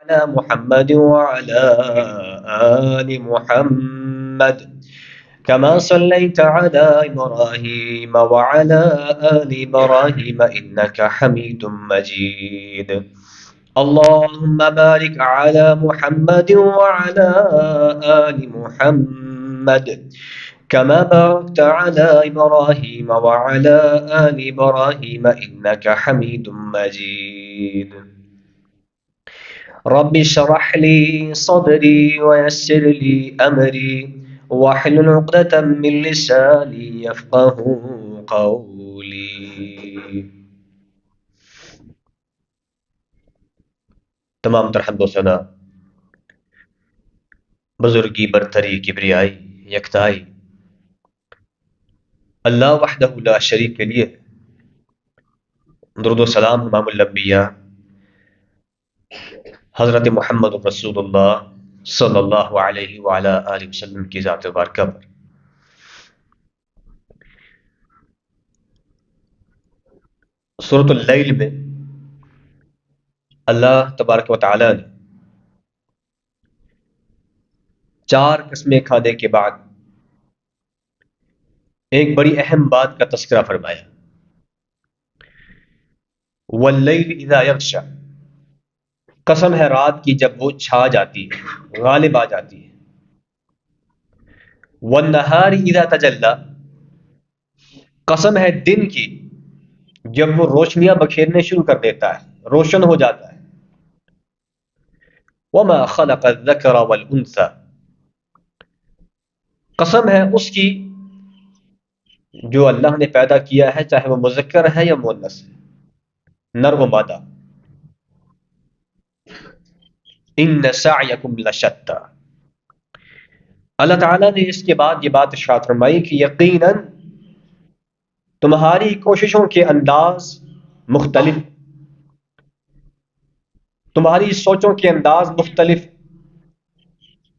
على محمد وعلى آل محمد كما صليت على إبراهيم وعلى آل إبراهيم إنك حميد مجيد. اللهم بارك على محمد وعلى آل محمد كما باركت على إبراهيم وعلى آل إبراهيم إنك حميد مجيد. رب اشرح لي صدري ويسر لي أمري واحلل عقدة من لساني يفقه قولي. تمام تر حمد و ثنا، بزرگی، برتری، کبریائی، یکتائی اللہ وحدہ لا شریک کے لیے. درود و سلام امام الانبیاء حضرت محمد رسول اللہ صلی اللہ علیہ وعلی آلہ وسلم کی ذات بارکہ پر. سورۃ اللیل میں اللہ تبارک و تعالی نے 4 قسمیں کھانے کے بعد ایک بڑی اہم بات کا تذکرہ فرمایا. واللیل اذا یغشی، قسم ہے رات کی جب وہ چھا جاتی ہے، غالب آ جاتی ہے. والنہار اذا تجلی، قسم ہے دن کی جب وہ روشنیاں بکھیرنے شروع کر دیتا ہے، روشن ہو جاتا ہے. وما خلق الذکر والانثى، قسم ہے اس کی جو اللہ نے پیدا کیا ہے، چاہے وہ مذکر ہے یا مؤنث ہے، نر و مادہ. ان سعیکم لشتی، اللہ تعالیٰ نے اس کے بعد یہ بات ارشاد فرمائی کہ یقیناً تمہاری کوششوں کے انداز مختلف، تمہاری سوچوں کے انداز مختلف،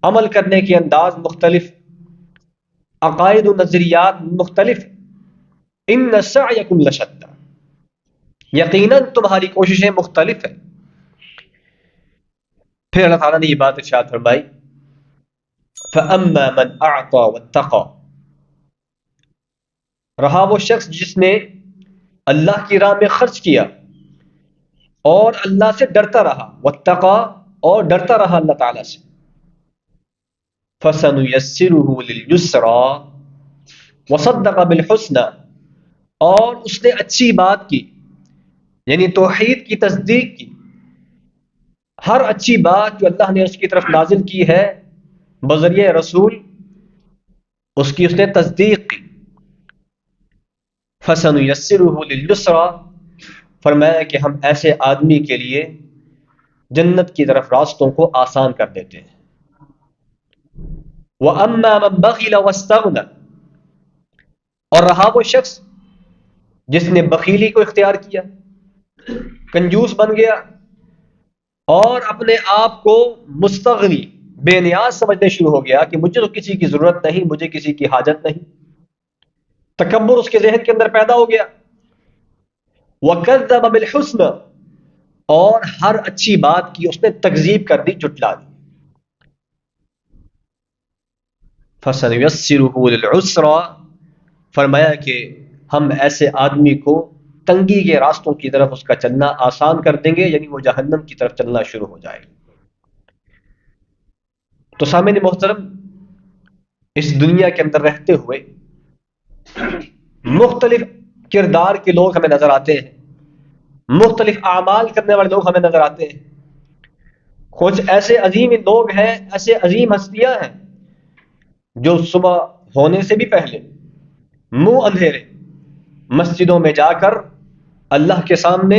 عمل کرنے کے انداز مختلف، عقائد و نظریات مختلف. ان سعیکم لشتی، یقیناً تمہاری کوششیں مختلف ہیں. پھر اللہ تعالیٰ نے یہ بات ارشاد فرمائی فَأَمَّا مَنْ أَعْطَى وَاتَّقَى، رہا وہ شخص جس نے اللہ کی راہ میں خرچ کیا اور اللہ سے ڈرتا رہا، وَاتَّقَى، اور ڈرتا رہا اللہ تعالیٰ سے. فَسَنُيَسِّرُهُ لِلْيُسْرَى وَصَدَّقَ بِالْحُسْنَى، اور اس نے اچھی بات کی، یعنی توحید کی تصدیق کی. ہر اچھی بات جو اللہ نے اس کی طرف نازل کی ہے بذریعہ رسول، اس کی اس نے تصدیق کی. فَسَنُيَسِّرُهُ لِلْيُسْرَى، فرمایا کہ ہم ایسے آدمی کے لیے جنت کی طرف راستوں کو آسان کر دیتے ہیں. وَأَمَّا مَنْ بَخِلَ وَاسْتَغْنَى، اور رہا وہ شخص جس نے بخیلی کو اختیار کیا، کنجوس بن گیا اور اپنے آپ کو مستغنی، بے نیاز سمجھنے شروع ہو گیا کہ مجھے تو کسی کی ضرورت نہیں، مجھے کسی کی حاجت نہیں. تکبر اس کے ذہن کے اندر پیدا ہو گیا. وَكَذَّبَ بِالْحُسْنَى، اور ہر اچھی بات کی اس نے تکذیب کر دی، جھٹلا دی. فَسَنُيَسِّرُهُ لِلْعُسْرَى، فرمایا کہ ہم ایسے آدمی کو تنگی کے راستوں کی طرف اس کا چلنا آسان کر دیں گے، یعنی وہ جہنم کی طرف چلنا شروع ہو جائے گا. تو سامعین محترم، اس دنیا کے اندر رہتے ہوئے مختلف کردار کے لوگ ہمیں نظر آتے ہیں، مختلف اعمال کرنے والے لوگ ہمیں نظر آتے ہیں. کچھ ایسے عظیم لوگ ہیں، ایسے عظیم ہستیاں ہیں جو صبح ہونے سے بھی پہلے منہ اندھیرے مسجدوں میں جا کر اللہ کے سامنے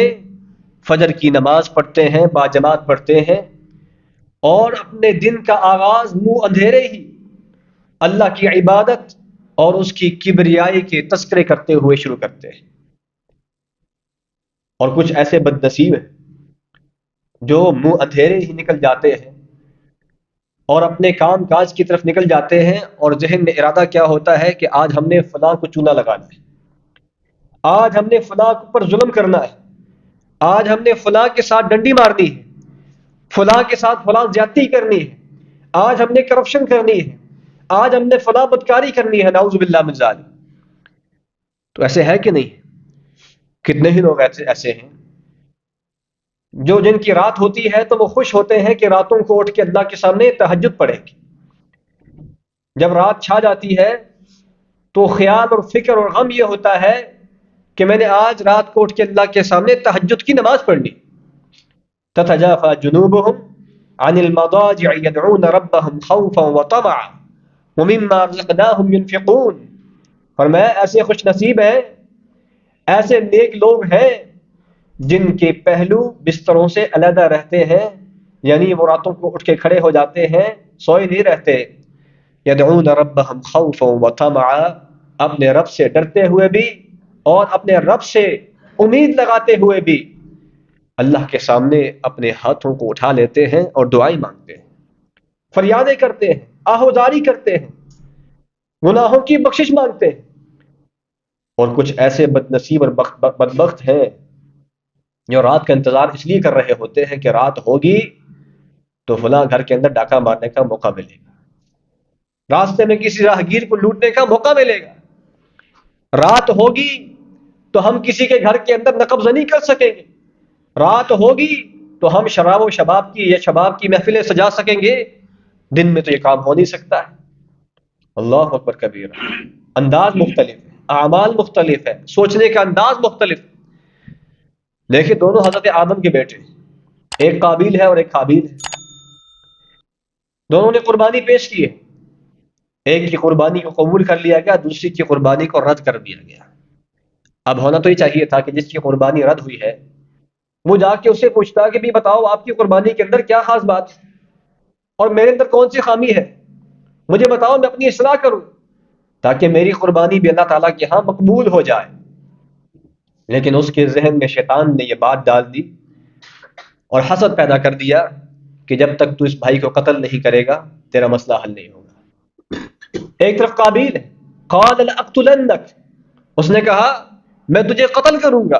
فجر کی نماز پڑھتے ہیں، باجماعت پڑھتے ہیں، اور اپنے دن کا آغاز منہ اندھیرے ہی اللہ کی عبادت اور اس کی کبریائی کے تذکرے کرتے ہوئے شروع کرتے ہیں. اور کچھ ایسے بد نصیب ہیں جو منہ اندھیرے ہی نکل جاتے ہیں اور اپنے کام کاج کی طرف نکل جاتے ہیں، اور ذہن میں ارادہ کیا ہوتا ہے کہ آج ہم نے فلاں کو چونا لگانا ہے، آج ہم نے فلاں پر ظلم کرنا ہے، آج ہم نے فلاں کے ساتھ ڈنڈی مارنی ہے، فلاں کے ساتھ فلاں زیادتی کرنی ہے، آج ہم نے کرپشن کرنی ہے، آج ہم نے فلاں بدکاری کرنی ہے، نعوذ باللہ من ذالک۔ تو ایسے ہے کہ نہیں؟ کتنے ہی لوگ ایسے ہیں جو جن کی رات ہوتی ہے تو وہ خوش ہوتے ہیں کہ راتوں کو اٹھ کے اللہ کے سامنے تہجد پڑھیں گے، جب رات چھا جاتی ہے تو خیال اور فکر اور غم یہ ہوتا ہے کہ میں نے آج رات کو اٹھ کے اللہ کے سامنے تہجد کی نماز پڑھنی۔ تتجافى جنوبهم عن المضاجع يدعون ربهم خوفا وطمعا ومما رزقناهم ينفقون۔ فرمایا ایسے خوش نصیب ہیں، ایسے نیک لوگ ہیں جن کے پہلو بستروں سے علیحدہ رہتے ہیں، یعنی وہ راتوں کو اٹھ کے کھڑے ہو جاتے ہیں، سوئے نہیں رہتے۔ یدعون ربهم خوفا وطمعا، اپنے رب سے ڈرتے ہوئے بھی اور اپنے رب سے امید لگاتے ہوئے بھی اللہ کے سامنے اپنے ہاتھوں کو اٹھا لیتے ہیں اور دعائیں مانگتے ہیں، فریادیں کرتے ہیں، آہوزاری کرتے ہیں، گناہوں کی بخشش مانگتے ہیں۔ اور کچھ ایسے بد نصیب اور بدبخت ہیں جو رات کا انتظار اس لیے کر رہے ہوتے ہیں کہ رات ہوگی تو فلاں گھر کے اندر ڈاکہ مارنے کا موقع ملے گا، راستے میں کسی راہگیر کو لوٹنے کا موقع ملے گا، رات ہوگی تو ہم کسی کے گھر کے اندر نقب زنی کر سکیں گے، رات ہوگی تو ہم شراب و شباب کی یا شباب کی محفلیں سجا سکیں گے، دن میں تو یہ کام ہو نہیں سکتا ہے۔ اللہ اکبر کبیر۔ انداز مختلف ہے، اعمال مختلف ہے، سوچنے کا انداز مختلف ہے۔ دیکھیں دونوں حضرت آدم کے بیٹے، ایک قابیل ہے اور ایک حابیل ہے، دونوں نے قربانی پیش کی ہے، ایک کی قربانی کو قبول کر لیا گیا، دوسری کی قربانی کو رد کر دیا گیا۔ اب ہونا تو یہ چاہیے تھا کہ جس کی قربانی رد ہوئی ہے وہ جا کے اسے پوچھتا کہ بھی بتاؤ آپ کی قربانی کے اندر کیا خاص بات ہے اور میرے اندر کون سی خامی ہے، مجھے بتاؤ میں اپنی اصلاح کروں تاکہ میری قربانی بھی اللہ تعالیٰ کے ہاں مقبول ہو جائے۔ لیکن اس کے ذہن میں شیطان نے یہ بات ڈال دی اور حسد پیدا کر دیا کہ جب تک تو اس بھائی کو قتل نہیں کرے گا تیرا مسئلہ حل نہیں ہوگا۔ ایک طرف قابیل ہے، قال لأقتلنک، اس نے کہا میں تجھے قتل کروں گا،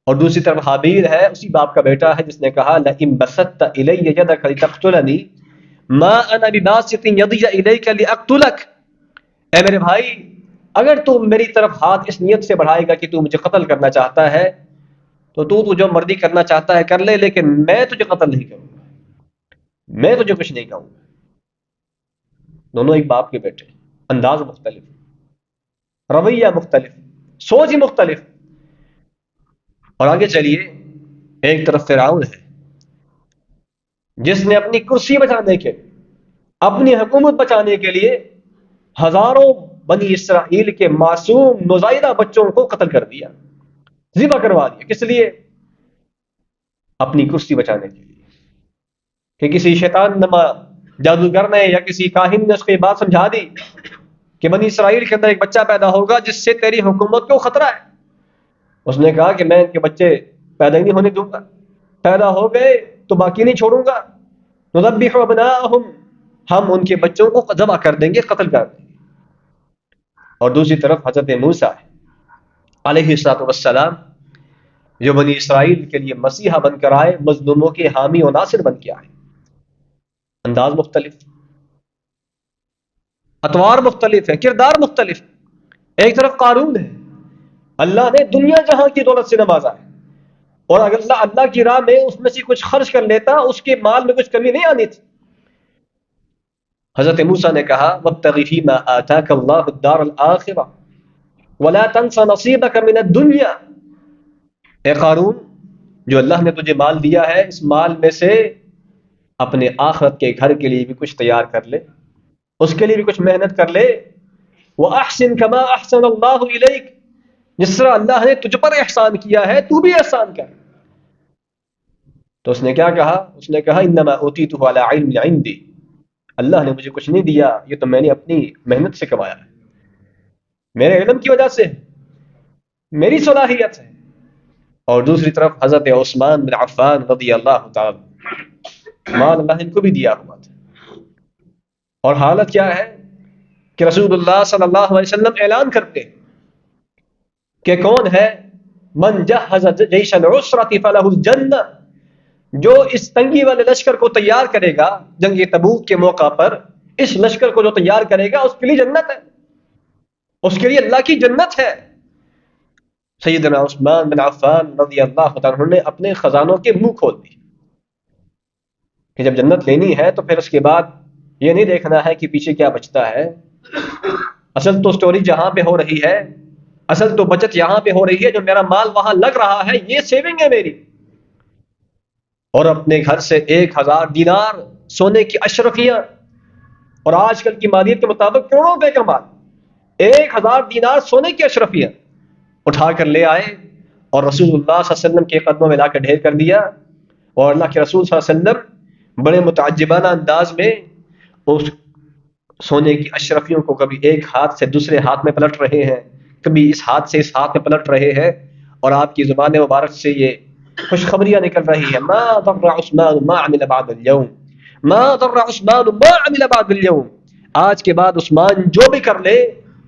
اور دوسری طرف حابیل ہے، اسی باپ کا بیٹا ہے، جس نے کہا لئن بسطت الی یدک لتقتلنی ما انا بباسط یدی الیک لاقتلک، اے میرے بھائی اگر تو میری طرف ہاتھ اس نیت سے بڑھائے گا کہ تو مجھے قتل کرنا چاہتا ہے تو جو مرضی کرنا چاہتا ہے کر لے، لیکن میں تجھے قتل نہیں کروں گا، میں تجھے کچھ نہیں کہوں گا۔ دونوں ایک باپ کے بیٹے، انداز مختلف، رویہ مختلف، سوچ ہی مختلف۔ اور آگے چلیے، ایک طرف فرعون ہے جس نے اپنی کرسی بچانے کے، اپنی حکومت بچانے کے لیے ہزاروں بنی اسرائیل کے معصوم نوزائیدہ بچوں کو قتل کر دیا، ذبح کروا دیا۔ کس لیے؟ اپنی کرسی بچانے کے لیے، کہ کسی شیطان نما جادوگر نے یا کسی کاہن نے اس کو یہ بات سمجھا دی کہ بنی اسرائیل کے اندر ایک بچہ پیدا ہوگا جس سے تیری حکومت کو خطرہ ہے۔ اس نے کہا کہ میں ان کے بچے پیدا ہی نہیں ہونے دوں گا، پیدا ہو گئے تو باقی نہیں چھوڑوں گا، نذبح ابناءہم، ہم ان کے بچوں کو ذبح کر دیں گے، قتل کر دیں گے۔ اور دوسری طرف حضرت موسیٰ علیہ السلام جو بنی اسرائیل کے لیے مسیحا بن کر آئے، مظلوموں کے حامی و ناصر بن کے آئے۔ انداز مختلف، اطوار مختلف ہے، کردار مختلف۔ ایک طرف قارون ہے، اللہ نے دنیا جہاں کی دولت سے نوازا ہے، اور اگر اللہ کی راہ میں اس میں سے کچھ خرچ کر لیتا اس کے مال میں کچھ کمی نہیں آنی تھی۔ حضرت موسیٰ نے کہا وَابْتَغِ فِيمَا آتَاكَ اللَّهُ الدَّارَ الْآخِرَةَ وَلَا تَنْسَ نَصِيبَكَ مِنَ الدُّنْيَا، اے قارون جو اللہ نے تجھے مال دیا ہے اس مال میں سے اپنے آخرت کے گھر کے لیے بھی کچھ تیار کر لے، اس کے لیے بھی کچھ محنت کر لے۔ وَأَحْسِن كَمَا أَحْسَنَ اللَّهُ إِلَيْكَ، جس طرح اللہ نے تجھ پر احسان کیا ہے تو بھی احسان کر۔ تو اس نے کیا کہا؟ اس نے کہا انما اوتیتہ علی علم عندی، اللہ نے مجھے کچھ نہیں دیا، یہ تو میں نے اپنی محنت سے کمایا ہے، میرے علم کی وجہ سے، میری صلاحیت ہے۔ اور دوسری طرف حضرت عثمان بن عفان رضی اللہ تعالی مال اللہ ان کو بھی دیا ہوا تھا، اور حالت کیا ہے کہ رسول اللہ صلی اللہ علیہ وسلم اعلان کرتے کہ کون ہے من جہز جیش العسرۃ فلہ الجنہ، جو اس تنگی والے لشکر کو تیار کرے گا جنگ تبوک کے موقع پر، اس لشکر کو جو تیار کرے گا اس کے لیے جنت ہے، اس کے لیے اللہ کی جنت ہے۔ سیدنا عثمان بن عفان رضی اللہ عنہ نے اپنے خزانوں کے منہ کھول دی کہ جب جنت لینی ہے تو پھر اس کے بعد یہ نہیں دیکھنا ہے کہ پیچھے کیا بچتا ہے، اصل تو سٹوری جہاں پہ ہو رہی ہے، اصل تو بچت یہاں پہ ہو رہی ہے، جو میرا مال وہاں لگ رہا ہے یہ سیونگ ہے میری۔ اور اپنے گھر سے 1000 دینار سونے کی اشرفیاں، اور آج کل کی مالیت کے مطابق کروڑوں روپے کا مال، 1000 دینار سونے کی اشرفیاں اٹھا کر لے آئے اور رسول اللہ صلی اللہ علیہ وسلم کے قدموں میں لا کر ڈھیر کر دیا۔ اور اللہ کے رسول صلی اللہ علیہ وسلم بڑے متعجبانہ انداز میں اس سونے کی اشرفیوں کو کبھی ایک ہاتھ سے دوسرے ہاتھ میں پلٹ رہے ہیں، کبھی اس ہاتھ سے اس ہاتھ میں پلٹ رہے ہیں، اور آپ کی زبان مبارک سے یہ خوشخبریاں نکل رہی ہیں، ما ضر عثمان ما عمل بعد اليوم، ما ضر عثمان ما عمل بعد اليوم، آج کے بعد عثمان جو بھی کر لے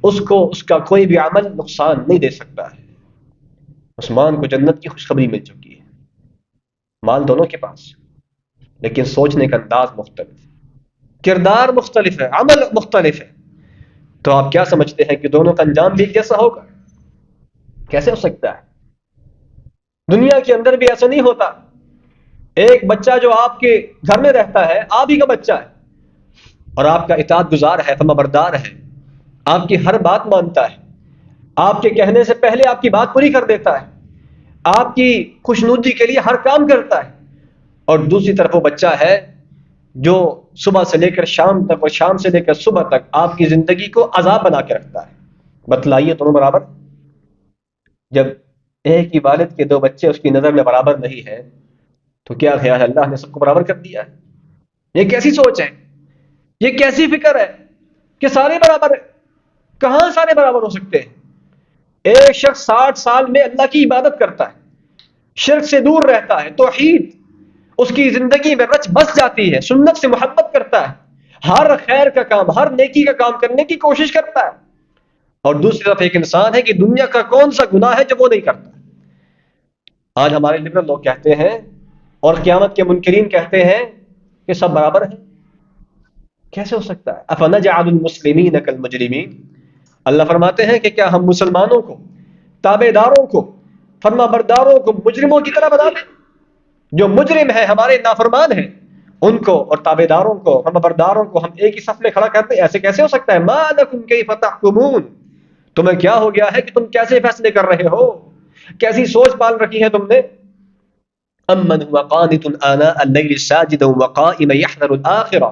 اس کو اس کا کوئی بھی عمل نقصان نہیں دے سکتا ہے۔ عثمان کو جنت کی خوشخبری مل چکی ہے، مال دونوں کے پاس، لیکن سوچنے کا انداز مختلف ہے، کردار مختلف ہے، عمل مختلف ہے۔ تو آپ کیا سمجھتے ہیں کہ دونوں کا انجام بھی کیسا ہوگا؟ کیسے ہو سکتا ہے؟ دنیا کے اندر بھی ایسا نہیں ہوتا۔ ایک بچہ جو آپ کے گھر میں رہتا ہے، آپ ہی کا بچہ ہے، اور آپ کا اطاعت گزار ہے، فرما بردار ہے، آپ کی ہر بات مانتا ہے، آپ کے کہنے سے پہلے آپ کی بات پوری کر دیتا ہے، آپ کی خوشنودی کے لیے ہر کام کرتا ہے، اور دوسری طرف وہ بچہ ہے جو صبح سے لے کر شام تک اور شام سے لے کر صبح تک آپ کی زندگی کو عذاب بنا کے رکھتا ہے۔ بتلائیے دونوں برابر؟ جب ایک ہی والد کے 2 بچے اس کی نظر میں برابر نہیں ہے تو کیا خیال ہے اللہ نے سب کو برابر کر دیا ہے؟ یہ کیسی سوچ ہے، یہ کیسی فکر ہے کہ سارے برابر ہیں؟ کہاں سارے برابر ہو سکتے ہیں؟ ایک شخص 60 سال میں اللہ کی عبادت کرتا ہے، شرک سے دور رہتا ہے، توحید اس کی زندگی میں رچ بس جاتی ہے، سنت سے محبت کرتا ہے، ہر خیر کا کام، ہر نیکی کا کام کرنے کی کوشش کرتا ہے، اور دوسری طرف ایک انسان ہے کہ دنیا کا کون سا گناہ ہے جو وہ نہیں کرتا۔ آج ہمارے لبرل لوگ کہتے ہیں اور قیامت کے منکرین کہتے ہیں کہ سب برابر ہیں۔ کیسے ہو سکتا ہے؟ افنجعل المسلمین کالمجرمین، اللہ فرماتے ہیں کہ کیا ہم مسلمانوں کو، تابع داروں کو، فرما برداروں کو مجرموں کی طرح بنا دیں؟ جو مجرم ہیں، ہمارے نافرمان ہیں، ان کو اور تابع داروں کو، فرما برداروں کو ہم ایک ہی صف میں کھڑا کرتے ہیں؟ ایسے کیسے ہو سکتا ہے؟ ما لکم کیف تحکمون، تمہیں کیا ہو گیا ہے کہ تم کیسے فیصلے کر رہے ہو؟ کیسی سوچ پال رکھی ہے تم نے؟ امن هو قانت آناء الليل ساجدا وقائما يحذر الآخرة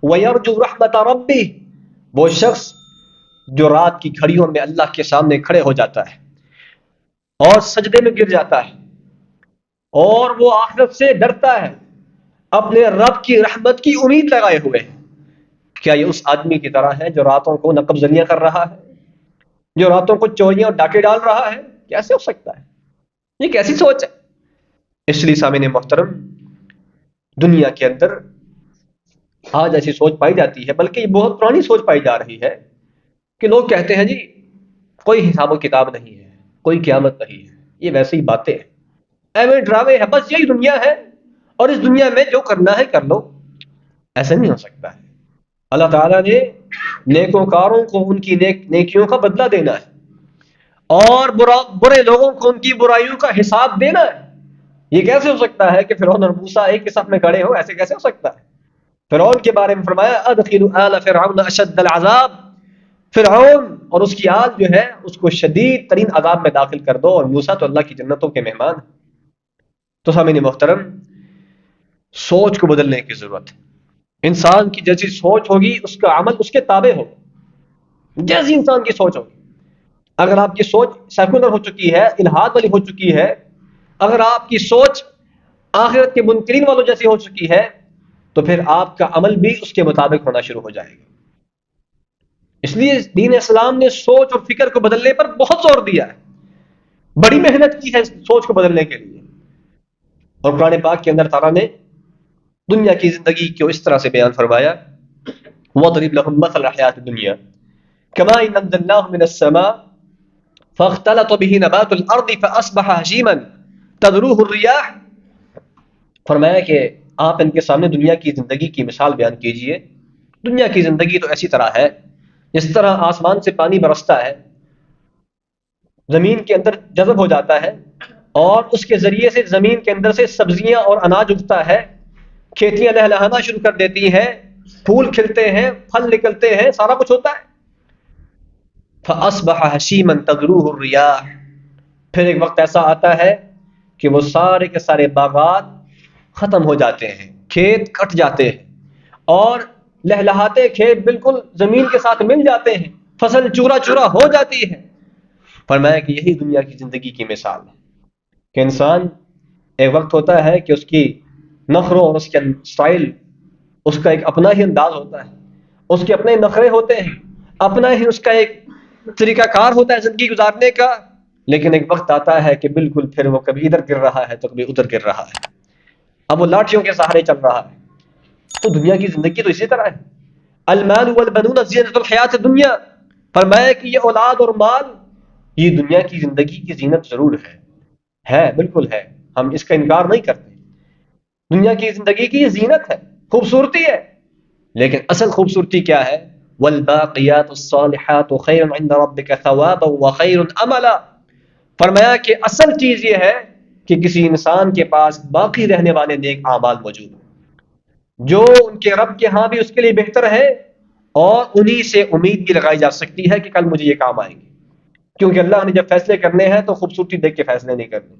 ويرجو رحمت ربه، وہ شخص جو رات کی گھڑیوں میں اللہ کے سامنے کھڑے ہو جاتا ہے اور سجدے میں گر جاتا ہے اور وہ آخرت سے ڈرتا ہے، اپنے رب کی رحمت کی امید لگائے ہوئے ہے۔ کیا یہ اس آدمی کی طرح ہے جو راتوں کو نقب زنیاں کر رہا ہے، جو راتوں کو چوریاں اور ڈاکے ڈال رہا ہے؟ کیسے ہو سکتا ہے؟ یہ کیسی سوچ ہے؟ اس لیے سامعین محترم، دنیا کے اندر آج ایسی سوچ پائی جاتی ہے، بلکہ یہ بہت پرانی سوچ پائی جا رہی ہے کہ لوگ کہتے ہیں جی کوئی حساب و کتاب نہیں ہے، کوئی قیامت نہیں ہے، یہ ویسے ہی باتیں ہیں، ایویں ڈرامے ہیں، بس یہی دنیا ہے اور اس دنیا میں جو کرنا ہے کر لو۔ ایسا نہیں ہو سکتا ہے۔ اللہ تعالیٰ نے نیکوکاروں کو ان کی نیکیوں کا بدلہ دینا ہے اور برے لوگوں کو ان کی برائیوں کا حساب دینا ہے۔ یہ کیسے ہو سکتا ہے کہ فرعون اور موسیٰ ایک کے ساتھ میں کھڑے ہو؟ ایسے کیسے ہو سکتا ہے؟ فرعون کے بارے میں فرمایا ادخلوا آل فرعون اشد العذاب، فرعون اور اس کی آل جو ہے اس کو شدید ترین عذاب میں داخل کر دو، اور موسیٰ تو اللہ کی جنتوں کے مہمان ہیں۔ تو سامعین محترم، سوچ کو بدلنے کی ضرورت ہے۔ انسان کی جیسی سوچ ہوگی اس کا عمل اس کے تابع ہوگا، جیسی انسان کی سوچ ہوگی۔ اگر آپ کی سوچ سیکولر ہو چکی ہے، الہاد والی ہو چکی ہے، اگر آپ کی سوچ آخرت کے منکرین والوں جیسی ہو چکی ہے، تو پھر آپ کا عمل بھی اس کے مطابق ہونا شروع ہو جائے گا۔ اس لیے دین اسلام نے سوچ اور فکر کو بدلنے پر بہت زور دیا ہے، بڑی محنت کی ہے سوچ کو بدلنے کے لیے۔ اور قرآن پاک کے اندر تعالیٰ نے دنیا کی زندگی کو اس طرح سے بیان فرمایا، وَاضْرِبْ لَهُمْ مَثَلَ الْحَيَاةِ الدُّنْيَا كَمَاءٍ أَنزَلْنَاهُ مِنَ السَّمَاءِ فَاخْتَلَطَ بِهِ نَبَاتُ الْأَرْضِ فَأَصْبَحَ هَشِيمًا تَذْرُوهُ الرِّيَاحُ۔ فرمایا کہ آپ ان کے سامنے دنیا کی زندگی کی مثال بیان کیجئے۔ دنیا کی زندگی تو ایسی طرح ہے جس طرح آسمان سے پانی برستا ہے، زمین کے اندر جذب ہو جاتا ہے، اور اس کے ذریعے سے زمین کے اندر سے سبزیاں اور اناج اگتا ہے، کھیتیاں لہلہانا شروع کر دیتی ہیں، پھول کھلتے ہیں، پھل نکلتے ہیں، سارا کچھ ہوتا ہے۔ فَأَصْبَحَ هَشِيمًا تَذْرُوهُ الرِّيَاحُ، پھر ایک وقت ایسا آتا ہے کہ وہ سارے کے سارے باغات ختم ہو جاتے ہیں، کھیت کٹ جاتے ہیں، اور لہلہاتے کھیت بالکل زمین کے ساتھ مل جاتے ہیں، فصل چورا چورا ہو جاتی ہے۔ فرمایا کہ یہی دنیا کی زندگی کی مثال ہے کہ انسان ایک وقت ہوتا ہے کہ اس کی نخروں اور اس کے سٹائل، اس کا ایک اپنا ہی انداز ہوتا ہے، اس کے اپنے نخرے ہوتے ہیں، اپنا ہی اس کا ایک طریقہ کار ہوتا ہے زندگی گزارنے کا، لیکن ایک وقت آتا ہے کہ بالکل پھر وہ کبھی ادھر گر رہا ہے تو کبھی ادھر گر رہا ہے، اب وہ لاٹھیوں کے سہارے چل رہا ہے۔ تو دنیا کی زندگی تو اسی طرح ہے۔ المال والبنون زینۃ الحیات الدنیا، فرمایا کہ یہ اولاد اور مال یہ دنیا کی زندگی کی زینت ضرور ہے، بالکل ہے، ہم اس کا انکار نہیں کرتے۔ دنیا کی زندگی کی یہ زینت ہے، خوبصورتی ہے، لیکن اصل خوبصورتی کیا ہے؟ والباقیات الصالحات خیر عند ربک ثوابا وخیر املا، فرمایا کہ اصل چیز یہ ہے کہ کسی انسان کے پاس باقی رہنے والے نیک اعمال موجود ہیں جو ان کے رب کے ہاں بھی اس کے لیے بہتر ہے، اور انہی سے امید بھی لگائی جا سکتی ہے کہ کل مجھے یہ کام آئیں گے، کیونکہ اللہ نے جب فیصلے کرنے ہیں تو خوبصورتی دیکھ کے فیصلے نہیں کرنے،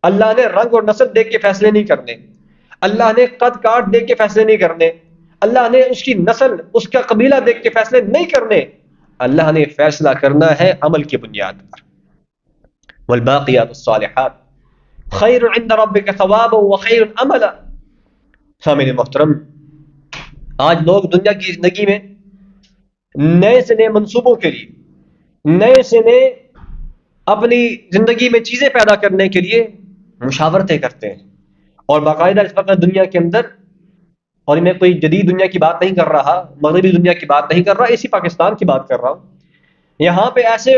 اللہ نے رنگ اور نسل دیکھ کے فیصلے نہیں کرنے، اللہ نے قد کاٹ دیکھ کے فیصلے نہیں کرنے، اللہ نے اس کی نسل، اس کا قبیلہ دیکھ کے فیصلے نہیں کرنے، اللہ نے فیصلہ کرنا ہے عمل کی بنیاد پر۔ والباقیات الصالحات خیر عند ربک ثوابا وخیر املا۔ سامعین محترم، آج لوگ دنیا کی زندگی میں نئے سے نئے منصوبوں کے لیے، نئے سے نئے اپنی زندگی میں چیزیں پیدا کرنے کے لیے مشاورتیں کرتے ہیں، اور باقاعدہ اس وقت دنیا کے اندر، اور میں کوئی جدید دنیا کی بات نہیں کر رہا، مغربی دنیا کی بات نہیں کر رہا، اسی پاکستان کی بات کر رہا ہوں، یہاں پہ ایسے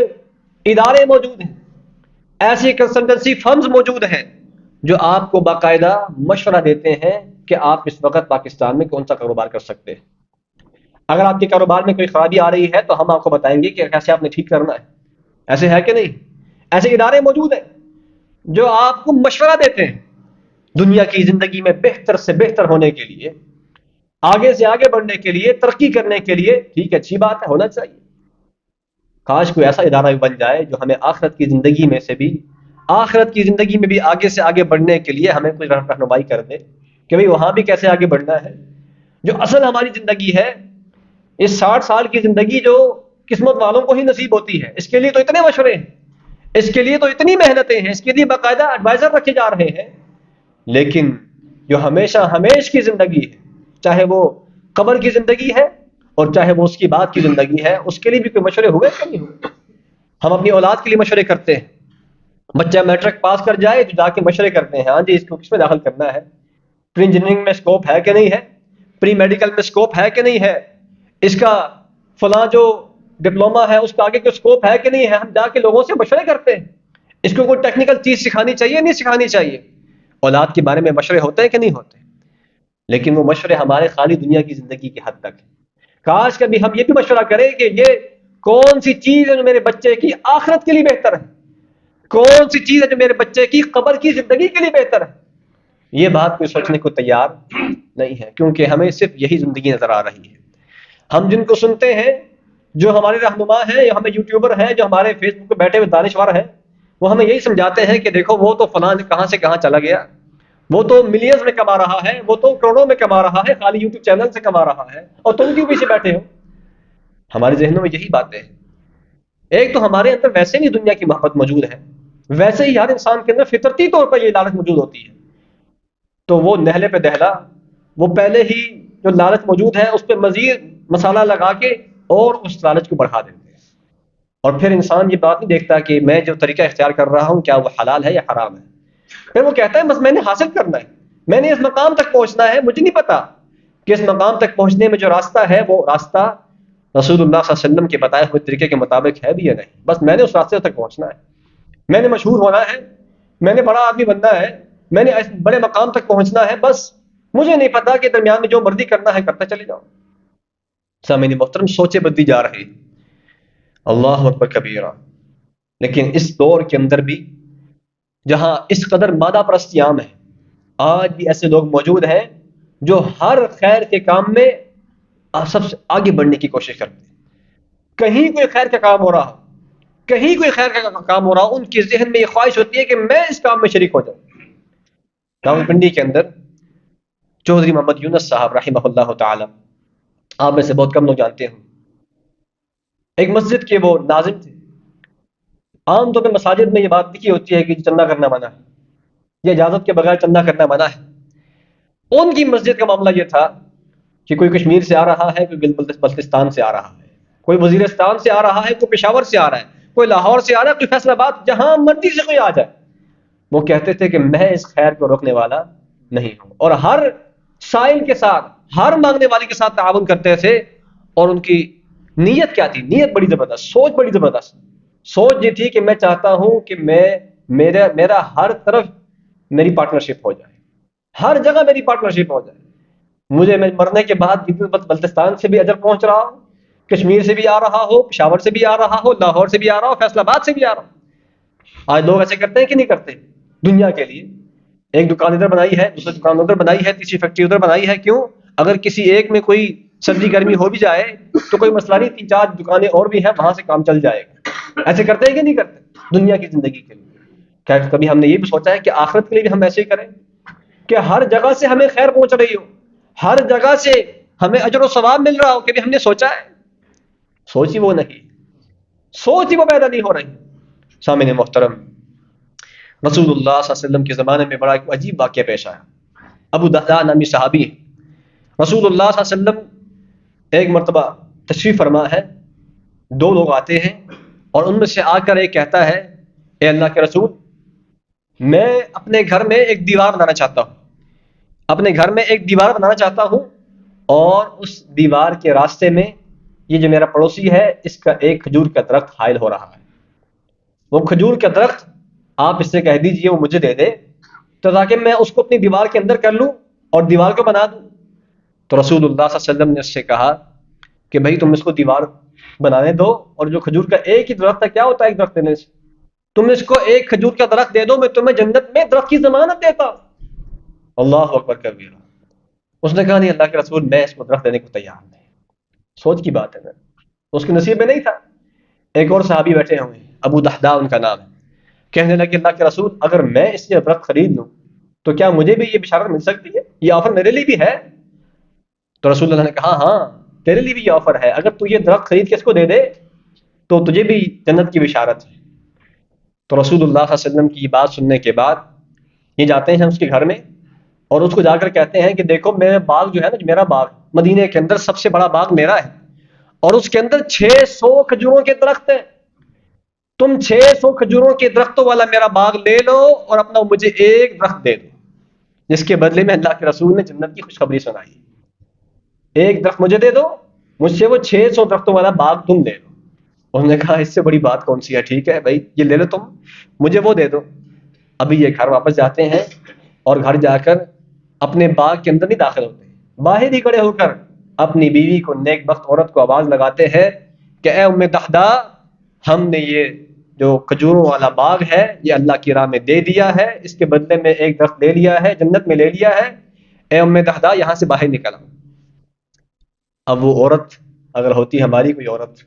ادارے موجود ہیں، ایسی کنسلٹنسی فرمز موجود ہیں جو آپ کو باقاعدہ مشورہ دیتے ہیں کہ آپ اس وقت پاکستان میں کون سا کاروبار کر سکتے ہیں۔ اگر آپ کے کاروبار میں کوئی خرابی آ رہی ہے تو ہم آپ کو بتائیں گے کہ کیسے آپ نے ٹھیک کرنا ہے۔ ایسے ہے کہ نہیں؟ ایسے ادارے موجود ہیں جو آپ کو مشورہ دیتے ہیں دنیا کی زندگی میں بہتر سے بہتر ہونے کے لیے، آگے سے آگے بڑھنے کے لیے، ترقی کرنے کے لیے۔ ٹھیک ہے، اچھی بات ہے، ہونا چاہیے۔ کاش کوئی ایسا ادارہ بھی بن جائے جو ہمیں آخرت کی زندگی میں سے بھی، آخرت کی زندگی میں بھی آگے سے آگے بڑھنے کے لیے ہمیں کوئی رہنمائی کر دے کہ بھئی وہاں بھی کیسے آگے بڑھنا ہے۔ جو اصل ہماری زندگی ہے، اس 60 سال کی زندگی جو قسمت والوں کو ہی نصیب ہوتی ہے، اس کے لیے تو اتنے مشورے ہیں، اس کے لیے تو اتنی محنتیں ہیں، اس کے لیے باقاعدہ ایڈوائزر رکھے جا رہے ہیں، لیکن جو ہمیشہ ہمیش کی زندگی ہے، چاہے وہ قبر کی زندگی ہے اور چاہے وہ اس کی بعد کی زندگی ہے، اس کے لیے بھی کوئی مشورے ہوئے کہ نہیں ہوئے؟ ہم اپنی اولاد کے لیے مشورے کرتے ہیں، بچہ میٹرک پاس کر جائے تو جا کے مشورے کرتے ہیں، ہاں جی اس کو کس میں داخل کرنا ہے، پری انجینئرنگ میں سکوپ ہے کہ نہیں ہے، پری میڈیکل میں سکوپ ہے کہ نہیں ہے، اس کا فلاں جو ڈپلوما ہے اس کا آگے کوئی سکوپ ہے کہ نہیں ہے۔ ہم جا کے لوگوں سے مشورے کرتے ہیں، اس کو کوئی ٹیکنیکل چیز سکھانی چاہیے نہیں سکھانی چاہیے۔ اولاد کے بارے میں مشورے ہوتے ہیں کہ نہیں ہوتے؟ لیکن وہ مشورے ہمارے خالی دنیا کی زندگی کی حد تک ہیں۔ کاش کبھی ہم یہ بھی مشورہ کریں کہ یہ کون سی چیز ہے جو میرے بچے کی آخرت کے لیے بہتر ہے، کون سی چیز ہے جو میرے بچے کی قبر کی زندگی کے لیے بہتر ہے۔ یہ بات کوئی سوچنے کو تیار نہیں ہے، کیونکہ ہمیں صرف یہی زندگی نظر آ رہی ہے۔ ہم جن کو سنتے ہیں، جو ہمارے رہنما ہیں، یا ہمیں یوٹیوبر ہیں، جو ہمارے فیس بک پہ بیٹھے ہوئے دانشور ہیں، وہ ہمیں یہی سمجھاتے ہیں کہ دیکھو وہ تو فلاں کہاں سے کہاں چلا گیا، وہ تو ملینز میں کما رہا ہے، وہ تو کروڑوں میں کما رہا ہے، خالی یوٹیوب چینل سے کما رہا ہے، اور تم کیوں پیچھے بیٹھے ہو؟ ہمارے ذہنوں میں یہی باتیں ہیں۔ ایک تو ہمارے اندر ویسے بھی دنیا کی محبت موجود ہے، ویسے ہی ہر انسان کے اندر فطرتی طور پر یہ لالچ موجود ہوتی ہے، تو وہ نہلے پہ دہلا، وہ پہلے ہی جو لالچ موجود ہے اس پہ مزید مسالہ لگا کے اور اس لالچ کو بڑھا دیتے ہیں، اور پھر انسان یہ بات نہیں دیکھتا کہ میں جو طریقہ اختیار کر رہا ہوں کیا وہ حلال ہے یا حرام ہے۔ پھر وہ کہتا ہے بس میں نے حاصل کرنا ہے، میں نے اس مقام تک پہنچنا ہے، مجھے نہیں پتا کہ اس مقام تک پہنچنے میں جو راستہ ہے وہ راستہ رسول اللہ صلی اللہ علیہ وسلم کے بتائے ہوئے طریقے کے مطابق ہے بھی یا نہیں. بس میں نے اس راستے تک پہنچنا ہے, میں نے مشہور ہونا ہے, میں نے بڑا آدمی بننا ہے, میں نے بڑے مقام تک پہنچنا ہے, بس مجھے نہیں پتا کہ درمیان میں جو مرضی کرنا ہے کرتا چلے جاؤ. سامعین محترم, سوچیں بدلی جا رہی, اللہ اکبر کبیرہ. لیکن اس دور کے اندر بھی جہاں اس قدر مادہ پرستی عام ہے, آج بھی ایسے لوگ موجود ہیں جو ہر خیر کے کام میں سب سے آگے بڑھنے کی کوشش کرتے ہیں. کہیں کوئی خیر کا کام ہو رہا, کہیں کوئی خیر کا کام ہو رہا, ان کے ذہن میں یہ خواہش ہوتی ہے کہ میں اس کام میں شریک ہو جاؤں. راولپنڈی کے اندر چودھری محمد یونس صاحب رحمہ اللہ تعالی, آپ میں سے بہت کم لوگ جانتے ہوں, ایک مسجد کے وہ ناظم تھے. عام طور پہ مساجد میں یہ بات لکھی ہوتی ہے کہ چندہ کرنا منع ہے, یہ اجازت کے بغیر چندہ کرنا منع ہے. ان کی مسجد کا معاملہ یہ تھا کہ کوئی کشمیر سے آ رہا ہے, کوئی بلتستان سے آ رہا ہے, کوئی وزیرستان سے آ رہا ہے, کوئی پشاور سے آ رہا ہے, کوئی لاہور سے آ رہا ہے, کوئی فیصل آباد, جہاں مرضی سے کوئی آ جائے. وہ کہتے تھے کہ میں اس خیر کو روکنے والا نہیں ہوں, اور ہر سائل کے ساتھ, ہر مانگنے والے کے ساتھ تعاون کرتے تھے. اور ان کی نیت کیا تھی؟ نیت بڑی زبردست, سوچ بڑی زبردست. سوچ یہ تھی کہ میں چاہتا ہوں کہ میرا ہر طرف میری پارٹنرشپ ہو جائے, ہر جگہ میری پارٹنرشپ ہو جائے. مجھے میں مرنے کے بعد بلتستان سے بھی اجر پہنچ رہا ہو, کشمیر سے بھی آ رہا ہو, پشاور سے بھی آ رہا ہو, لاہور سے بھی آ رہا ہو, فیصل آباد سے بھی آ رہا ہو. آج لوگ ایسے کرتے ہیں کہ نہیں کرتے؟ دنیا کے لیے ایک دکان ادھر بنائی ہے, دوسری دکان ادھر بنائی ہے, تیسری فیکٹری ادھر بنائی ہے. کیوں؟ اگر کسی ایک میں کوئی سردی گرمی ہو بھی جائے تو کوئی مسئلہ نہیں, 3-4 دکانیں اور بھی ہیں, وہاں سے کام چل جائے گا. ایسے کرتے ہیں کہ نہیں کرتے دنیا کی زندگی کے لیے؟ کیا کبھی ہم نے یہ بھی سوچا ہے کہ آخرت کے لیے بھی ہم ایسے ہی کریں کہ ہر جگہ سے ہمیں خیر پہنچ رہی ہو, ہر جگہ سے ہمیں اجر و ثواب مل رہا ہو؟ کبھی ہم نے سوچا ہے؟ سوچ ہی وہ نہیں, سوچ ہی وہ پیدا نہیں ہو رہی. سامعین محترم, رسول اللہ صلی اللہ علیہ وسلم کے زمانے میں بڑا ایک عجیب واقعہ پیش آیا. ابو دحداء نامی صحابی, رسول اللہ صلی اللہ علیہ وسلم ایک مرتبہ تشریف فرما ہے, 2 لوگ آتے ہیں اور ان میں سے آ کر ایک کہتا ہے, اے اللہ کے رسول, میں اپنے گھر میں ایک دیوار بنانا چاہتا ہوں, اپنے گھر میں ایک دیوار بنانا چاہتا ہوں, اور اس دیوار کے راستے میں یہ جو میرا پڑوسی ہے اس کا ایک کھجور کا درخت حائل ہو رہا ہے. وہ کھجور کا درخت آپ اس سے کہہ دیجئے وہ مجھے دے دے, تو تاکہ میں اس کو اپنی دیوار کے اندر کر لوں اور دیوار کو بنا دوں. تو رسول اللہ صلی اللہ علیہ وسلم نے اس سے کہا کہ بھائی تم اس کو دیوار بنانے دو, اور جو کھجور کا ایک ہی درخت ہے, کیا ہوتا ہے ایک درخت دینے سے, تم اس کو ایک کھجور کا درخت دے دو, میں تمہیں جنت میں درخت کی ضمانت دیتا. اللہ اکبر کبیرہ. اس نے کہا نہیں اللہ کے رسول, میں اس کو درخت دینے کو تیار نہیں. سوچ کی بات ہے, میں اس کے نصیب میں نہیں تھا. ایک اور صحابی بیٹھے ہوئے ہیں, ابو دحداء ان کا نام ہے, کہنے لگے اللہ کے رسول, اگر میں اس سے درخت خرید لوں تو کیا مجھے بھی یہ بشارت مل سکتی ہے؟ یہ آفر میرے لیے بھی ہے؟ تو رسول اللہ نے کہا ہاں تیرے لیے بھی یہ آفر ہے, اگر تو یہ درخت خرید کے اس کو دے دے تو تجھے بھی جنت کی بشارت ہے. تو رسول اللہ صلی اللہ علیہ وسلم کی بات سننے کے بعد یہ جاتے ہیں اس کے گھر میں, اور اس کو جا کر کہتے ہیں کہ دیکھو میرے باغ جو ہے نا, جو میرا باغ مدینے کے اندر سب سے بڑا باغ میرا ہے, اور اس کے اندر 600 کھجوروں کے درخت ہیں. تم 600 کھجوروں کے درختوں والا میرا باغ لے لو اور اپنا مجھے ایک درخت دے دو, جس کے بدلے میں اللہ کے رسول نے جنت کی خوشخبری سنائی. ایک درخت مجھے دے دو, مجھ سے وہ 600 درختوں والا باغ تم لے لو. انہوں نے کہا اس سے بڑی بات کون سی ہے, ٹھیک ہے بھائی یہ لے لو تم, مجھے وہ دے دو. ابھی یہ گھر واپس جاتے ہیں اور گھر جا کر اپنے باغ کے اندر نہیں داخل ہوتے, باہر ہی کھڑے ہو کر اپنی بیوی کو, نیک بخت عورت کو آواز لگاتے ہیں کہ اے ام دحداء, ہم نے یہ جو کھجوروں والا باغ ہے یہ اللہ کی راہ میں دے دیا ہے, اس کے بدلے میں ایک درخت لے لیا ہے, جنت میں لے لیا ہے. اے ام دحداء یہاں سے باہر نکل آؤ. اب وہ عورت اگر ہوتی ہماری کوئی عورت,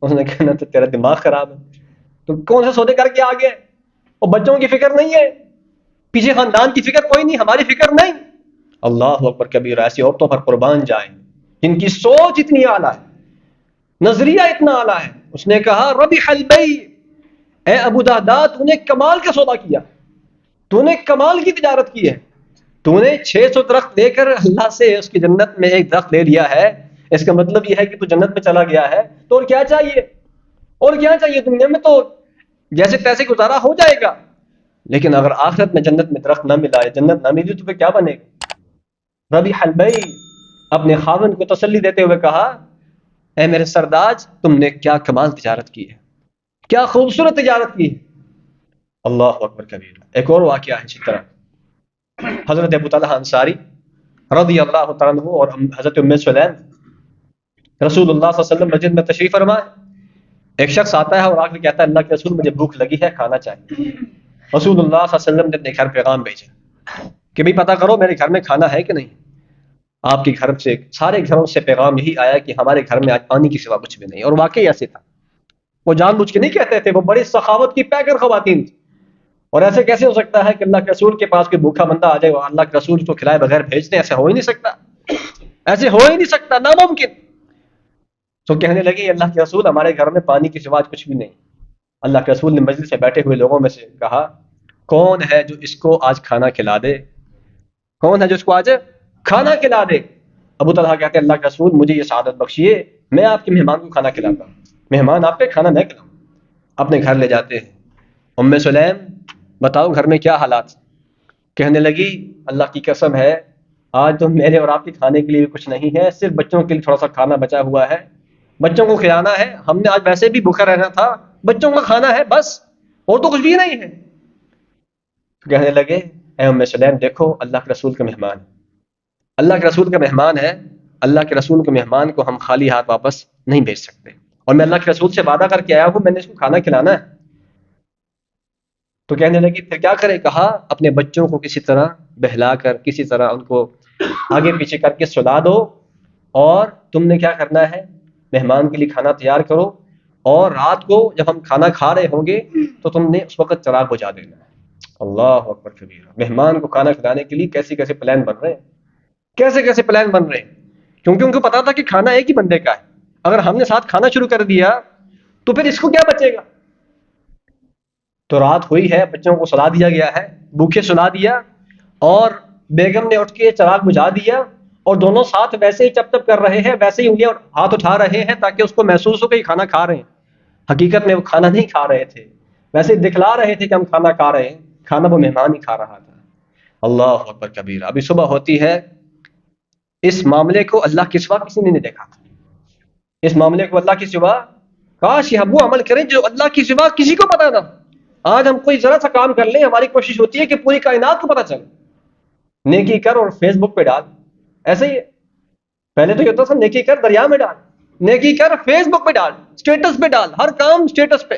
اس نے کہنا تو تیرا دماغ خراب ہے, تو کون سے سودے کر کے آ گئے, اور بچوں کی فکر نہیں ہے, پیچھے خاندان کی فکر کوئی نہیں, ہماری فکر نہیں. اللہ اکبر کبیر. ایسی عورتوں پر قربان جائیں جن کی سوچ اتنی اعلیٰ ہے, نظریہ اتنا اعلیٰ ہے. اس نے کہا ربح البیع, اے ابو دحداء تو نے کمال کا سودا کیا, تو نے کمال کی تجارت کی ہے, تو نے 600 درخت لے کر اللہ سے اس کی جنت میں ایک درخت لے لیا ہے. اس کا مطلب یہ ہے کہ تو جنت میں چلا گیا ہے, تو اور کیا چاہیے, اور کیا چاہیے دنیا میں, تو جیسے تیسے گزارا ہو جائے گا. لیکن اگر آخرت میں جنت میں درخت نہ ملا, جنت نہ ملی, تو پھر کیا بنے گا؟ ربح البیع. اپنے خاوند کو تسلی دیتے ہوئے کہا اے میرے سرداج تم نے کیا کمال تجارت کی ہے، کیا خوبصورت تجارت کی ہے۔ اللہ اکبر کبیر۔ ایک اور واقعہ ہے اسی طرح، حضرت ابو طلحہ انصاری رضی اللہ تعالیٰ عنہ اور حضرت ام سلیم رسول اللہ صلی اللہ علیہ وسلم مسجد میں تشریف فرما، ایک شخص آتا ہے اور آ کے کہتا ہے اللہ کے رسول مجھے بھوک لگی ہے، کھانا چاہیے۔ رسول اللہ صلی اللہ علیہ وسلم نے اپنے گھر پیغام بھیجا کہ بھئی پتہ کرو میرے گھر میں کھانا ہے کہ نہیں۔ آپ کے گھر سے سارے گھروں سے پیغام یہی آیا کہ ہمارے گھر میں آج پانی کی سوا کچھ بھی نہیں، اور واقعی ایسے تھا۔ وہ جان بوجھ کے نہیں کہتے تھے، وہ بڑی سخاوت کی پیکر خواتین تھی۔ اور ایسے کیسے ہو سکتا ہے کہ اللہ کے رسول کے پاس کوئی بھوکا بندہ آ جائے اور اللہ کے رسول کو کھلائے بغیر بھیج دیں؟ ایسے ہو ہی نہیں سکتا، ایسے ہو ہی نہیں سکتا، ناممکن۔ تو کہنے لگی اللہ کے رسول ہمارے گھر میں پانی کی سوا کچھ بھی نہیں۔ اللہ کے رسول نے مجلس سے بیٹھے ہوئے لوگوں میں سے کہا کون ہے جو اس کو آج کھانا کھلا دے، کون ہے جو اس کو آج کھانا کھلا دے؟ ابو طلحہ کہتے ہیں اللہ کے رسول مجھے یہ سعادت بخشیے، میں آپ کے مہمان کو کھانا کھلاتا ہوں، مہمان آپ پہ کھانا میں کھلاؤں۔ اپنے گھر لے جاتے ہیں۔ ام سلیم بتاؤ گھر میں کیا حالات؟ کہنے لگی اللہ کی قسم ہے آج تو میرے اور آپ کے کھانے کے لیے کچھ نہیں ہے، صرف بچوں کے لیے تھوڑا سا کھانا بچا ہوا ہے، بچوں کو کھلانا ہے، ہم نے آج ویسے بھی بھوکا رہنا تھا، بچوں کا کھانا ہے بس، اور تو کچھ بھی نہیں ہے۔ کہنے لگے اے ام سلیم دیکھو اللہ کے رسول کا مہمان ہے، اللہ کے رسول کا مہمان ہے، اللہ کے رسول کے مہمان کو ہم خالی ہاتھ واپس نہیں بھیج سکتے، اور میں اللہ کے رسول سے وعدہ کر کے آیا ہوں میں نے اس کو کھانا کھلانا ہے۔ تو کہنے لگی پھر کیا کرے؟ کہا اپنے بچوں کو کسی طرح بہلا کر، کسی طرح ان کو آگے پیچھے کر کے سلا دو، اور تم نے کیا کرنا ہے مہمان کے لیے کھانا تیار کرو، اور رات کو جب ہم کھانا کھا رہے ہوں گے تو تم نے اس وقت چراغ بجھا دینا ہے۔ اللہ اکبر کبیرہ۔ مہمان کو کھانا کھلانے کے لیے کیسے کیسے پلان بن رہے ہیں، کیسے کیسے پلان بن رہے ہیں، کیونکہ ان کو پتا تھا کہ کھانا ایک ہی بندے کا ہے، اگر ہم نے ساتھ کھانا شروع کر دیا تو پھر اس کو کیا بچے گا۔ تو رات ہوئی ہے، بچوں کو سلا دیا گیا ہے، بھوکے سلا دیا، اور بیگم نے اٹھ کے چراغ بجھا دیا، اور دونوں ساتھ ویسے ہی چپ چپ کر رہے ہیں، ویسے ہی انگلیاں ہاتھ اٹھا رہے ہیں تاکہ اس کو محسوس ہو کہ کھانا کھا رہے ہیں۔ حقیقت میں وہ کھانا نہیں کھا رہے تھے، ویسے ہی دکھلا رہے تھے کہ ہم کھانا کھا رہے ہیں، کھانا وہ مہمان ہی کھا رہا تھا۔ اللہ اکبر کبیرہ۔ ابھی صبح ہوتی ہے، اس معاملے کو اللہ کے سوا کسی نے نہیں دیکھا تھا، اس معاملے کو اللہ کے سوا، کاش یہ ہم وہ عمل کریں جو اللہ کے سوا کسی کو پتا نہ۔ آج ہم کوئی ذرا سا کام کر لیں، ہماری کوشش ہوتی ہے کہ پوری کائنات کو پتا چلے، نیکی کر اور فیس بک پہ ڈال، ایسے ہی ہے۔ پہلے تو یہ ہوتا تھا نیکی کر دریا میں ڈال، نیکی کر فیس بک پہ ڈال، اسٹیٹس پہ ڈال، ہر کام اسٹیٹس پہ۔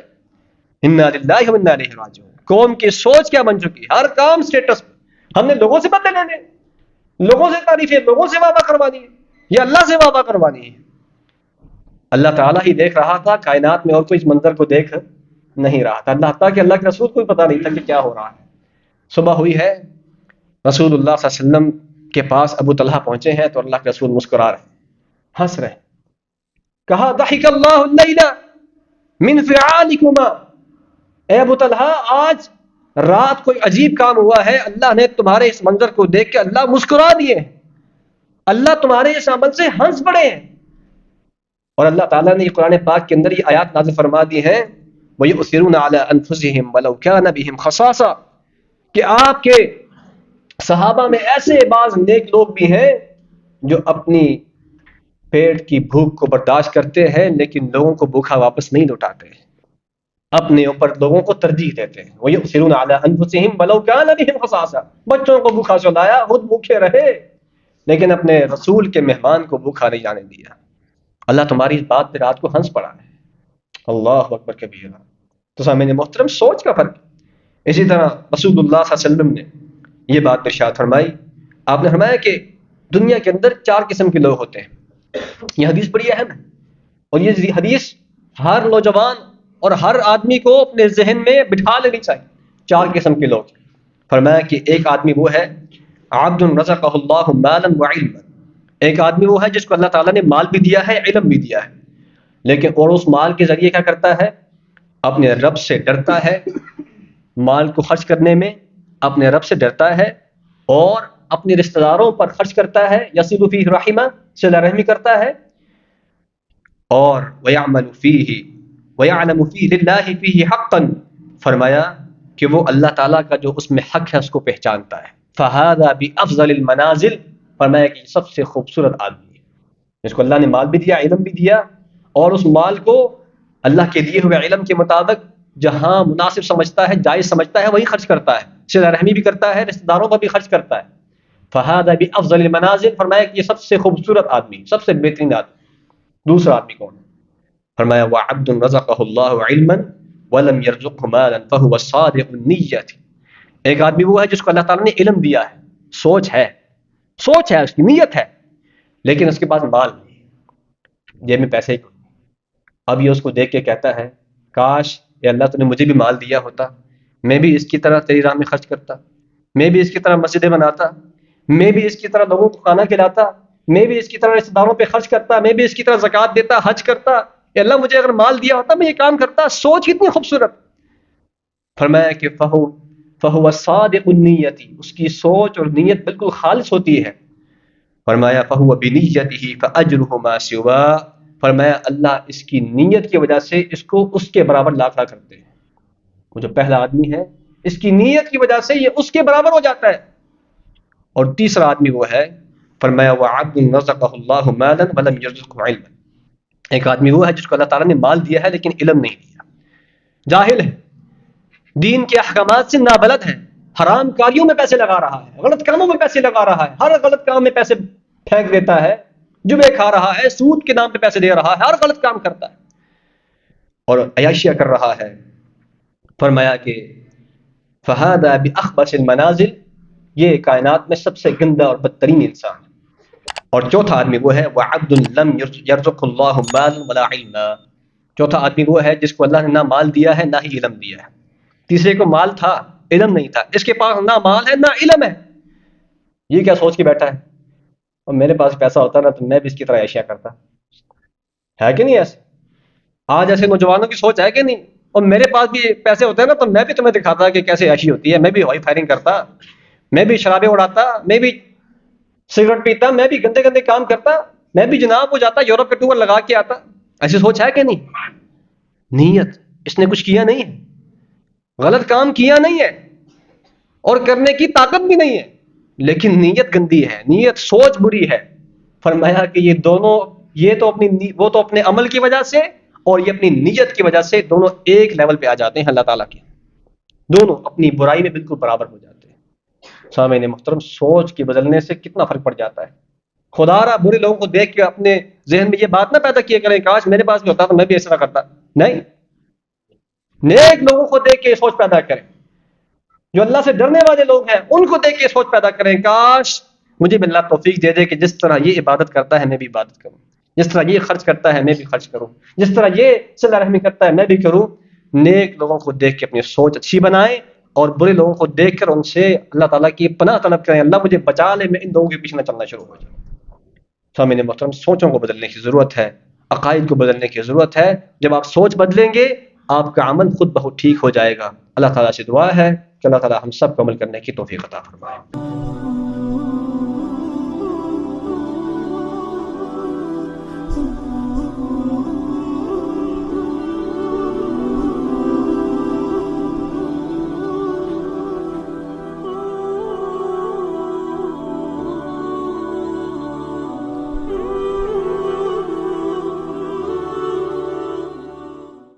انا للہ و انا الیہ راجعون۔ قوم کی سوچ کیا بن چکی، ہر کام اسٹیٹس پہ۔ ہم نے لوگوں سے بدلے لینے، لوگوں سے تعریفیں، لوگوں سے وعدہ کروانی ہے، یہ اللہ سے وعدہ کروانی ہے۔ اللہ تعالیٰ ہی دیکھ رہا تھا، کائنات میں اور کوئی اس منظر کو دیکھ نہیں رہا تھا، اللہ تعالیٰ کہ اللہ کے رسول کو بھی پتا نہیں تھا کہ کیا ہو رہا ہے۔ صبح ہوئی ہے، رسول اللہ صلی اللہ علیہ وسلم کے پاس ابو طلحہ پہنچے ہیں تو اللہ کے رسول مسکرا رہے، ہنس رہے۔ کہا ضحک اللہ اللیل من فعالکما، اے ابو طلحہ آج رات کوئی عجیب کام ہوا ہے، اللہ نے تمہارے اس منظر کو دیکھ کے اللہ مسکرا دیے، اللہ تمہارے اس عمل سے ہنس پڑے ہیں۔ اور اللہ تعالیٰ نے قرآن پاک کے اندر یہ آیات نازل فرما دی ہیں، وَيُؤْثِرُونَ عَلَىٰ أَنفُسِهِمْ وَلَوْ كَانَ بِهِمْ خَصَاصَةٌ، کہ آپ کے صحابہ میں ایسے بعض نیک لوگ بھی ہیں جو اپنی پیٹ کی بھوک کو برداشت کرتے ہیں لیکن لوگوں کو بھوکا واپس نہیں لوٹاتے، اپنے اوپر لوگوں کو ترجیح دیتے ہیں۔ وَيُؤْثِرُونَ عَلَىٰ أَنفُسِهِمْ وَلَوْ كَانَ بِهِمْ خَصَاصَةٌ، بچوں کو بھوکا سلایا، خود بھوکے رہے، لیکن اپنے رسول کے مہمان کو بھوکا نہیں جانے دیا۔ اللہ تمہاری اس بات پہ رات کو ہنس پڑا ہے۔ اللہ اکبر کبیرہ۔ تو سامعین محترم، سوچ کا فرق۔ اسی طرح رسول اللہ صلی اللہ علیہ وسلم نے یہ بات ارشاد فرمائی، آپ نے فرمایا کہ دنیا کے اندر 4 قسم کے لوگ ہوتے ہیں۔ یہ حدیث بڑی اہم ہے، اور یہ حدیث ہر نوجوان اور ہر آدمی کو اپنے ذہن میں بٹھا لینی چاہیے۔ 4 قسم کے لوگ، فرمایا کہ ایک آدمی وہ ہے عبد رزقہ اللہ مالا وعلما، ایک آدمی وہ ہے جس کو اللہ تعالیٰ نے مال بھی دیا ہے، علم بھی دیا ہے، لیکن اور اس مال کے ذریعے کیا کرتا ہے؟ اپنے رب سے ڈرتا ہے، مال کو خرچ کرنے میں اپنے رب سے ڈرتا ہے، اور اپنے رشتہ داروں پر خرچ کرتا ہے، یصل فیہ رحمہ، صلہ رحمی کرتا ہے، اور ویعمل فیہ ویعلم فیہ للہ فیہ حقا، فرمایا کہ وہ اللہ تعالیٰ کا جو اس میں حق ہے اس کو پہچانتا ہے۔ فہذا بافضل المنازل، فرمایا کہ یہ سب سے خوبصورت آدمی ہے۔ جس کو اللہ نے مال بھی دیا، علم بھی دیا، اور اس مال کو اللہ کے دیے ہوئے علم کے مطابق جہاں مناسب سمجھتا ہے، جائز سمجھتا ہے، وہی خرچ کرتا ہے، صلہ رحمی بھی کرتا ہے، رشتہ داروں پر بھی خرچ کرتا ہے. فہذا بافضل المنازل، فرمایا کہ یہ سب سے خوبصورت آدمی، سب سے بہترین آدمی. دوسرا آدمی کون ہے؟ فرمایا وعبد رزقه اللہ علما ولم يرزقه مالا فهو صادق النیت. ایک آدمی وہ ہے جس کو اللہ تعالیٰ نے علم دیا ہے، سوچ ہے، سوچ ہے، اس کی نیت ہے، لیکن اس کے پاس مال نہیں، جیب میں پیسے ہی. اب یہ اس کو دیکھ کے کہتا ہے کاش یا اللہ تو نے مجھے بھی مال دیا ہوتا، میں بھی اس کی طرح تیری راہ میں خرچ کرتا، میں بھی اس کی طرح مسجدیں بناتا، میں بھی اس کی طرح لوگوں کو کھانا کھلاتا، میں بھی اس کی طرح رشتہ داروں پہ خرچ کرتا، میں بھی اس کی طرح زکوٰۃ دیتا، حج کرتا. کہ اللہ مجھے اگر مال دیا ہوتا میں یہ کام کرتا. سوچ کتنی خوبصورت. فرمایا کہ فہو صادق النیت، اس کی سوچ اور نیت بالکل خالص ہوتی ہے. فرمایا فہو بنیتہ فاجرہ ما سوا، فرمایا اللہ اس کی نیت کی وجہ سے اس کو اس کے برابر لاکھ کرتے ہیں. وہ جو پہلا آدمی ہے اس کی نیت کی وجہ سے یہ اس کے برابر ہو جاتا ہے. اور تیسرا آدمی وہ ہے، فرمایا وعبد رزقہ اللہ مالا ولم یرزقہ علما. ایک آدمی وہ ہے جس کو اللہ تعالیٰ نے مال دیا ہے لیکن علم نہیں دیا، جاہل ہے، دین کے احکامات سے نابلد ہے، حرام کاریوں میں پیسے لگا رہا ہے، غلط کاموں میں پیسے لگا رہا ہے، ہر غلط کام میں پیسے پھینک دیتا ہے، جبے کھا رہا ہے، سود کے نام پہ پیسے دے رہا ہے، ہر غلط کام کرتا ہے اور عیاشیاں کر رہا ہے. فرمایا کہ فہذا باخبث المنازل، یہ کائنات میں سب سے گندا اور بدترین انسان ہے. اور چوتھا آدمی وہ ہے وعبد لم یرزق اللہ مالا ولا علما. چوتھا آدمی وہ ہے جس کو اللہ نے نہ مال دیا ہے نہ ہی علم دیا ہے. تیسرے کو مال تھا، علم نہیں تھا. اس کے پاس نہ مال ہے نہ علم ہے. یہ کیا سوچ کے بیٹھا ہے اور میرے پاس پیسہ ہوتا نا تو میں بھی اس کی طرح عیاشیاں کرتا. ہے کہ نہیں ایسے؟ آج ایسے نوجوانوں کی سوچ ہے کہ نہیں؟ اور میرے پاس بھی پیسے ہوتے ہیں نا تو میں بھی تمہیں دکھاتا کہ کیسے عیاشی ہوتی ہے، میں بھی ہوائی فائرنگ کرتا، میں بھی شرابیں اڑاتا، میں بھی سگریٹ پیتا، میں بھی گندے گندے کام کرتا، میں بھی جناب ہو جاتا، یورپ کا ٹور لگا کے آتا. ایسی سوچ ہے کہ نہیں؟ نیت، اس نے کچھ کیا نہیں ہے، غلط کام کیا نہیں ہے اور کرنے کی طاقت بھی نہیں ہے، لیکن نیت گندی ہے، نیت سوچ بری ہے. فرمایا کہ یہ دونوں، یہ تو وہ تو اپنے عمل کی وجہ سے اور یہ اپنی نیت کی وجہ سے دونوں ایک لیول پہ آ جاتے ہیں اللہ تعالیٰ کے، دونوں اپنی برائی میں بالکل برابر ہو جاتے ہیں. سامعین محترم، سوچ کے بدلنے سے کتنا فرق پڑ جاتا ہے. خدا را برے لوگوں کو دیکھ کے اپنے ذہن میں یہ بات نہ پیدا کیا کریں کاش میرے پاس بھی ہوتا تو میں بھی ایسا کرتا. نہیں، نیک لوگوں کو دیکھ کے سوچ پیدا کریں، جو اللہ سے ڈرنے والے لوگ ہیں ان کو دیکھ کے سوچ پیدا کریں کاش مجھے بھی اللہ توفیق دے دے کہ جس طرح یہ عبادت کرتا ہے میں بھی عبادت کروں، جس طرح یہ خرچ کرتا ہے میں بھی خرچ کروں، جس طرح یہ صلہ رحمی کرتا ہے میں بھی کروں. نیک لوگوں کو دیکھ کے اپنی سوچ اچھی بنائیں اور برے لوگوں کو دیکھ کر ان سے اللہ تعالیٰ کی پناہ طلب کریں، اللہ مجھے بچا لے، میں ان لوگوں کے پیچھے نہ چلنا شروع ہو جاؤں. سامعین محترم، سوچوں کو بدلنے کی ضرورت ہے، عقائد کو بدلنے کی ضرورت ہے. جب آپ سوچ بدلیں گے آپ کا عمل خود بخود ٹھیک ہو جائے گا. اللہ تعالیٰ سے دعا ہے کہ اللہ تعالیٰ ہم سب کو عمل کرنے کی توفیق عطا فرمائے.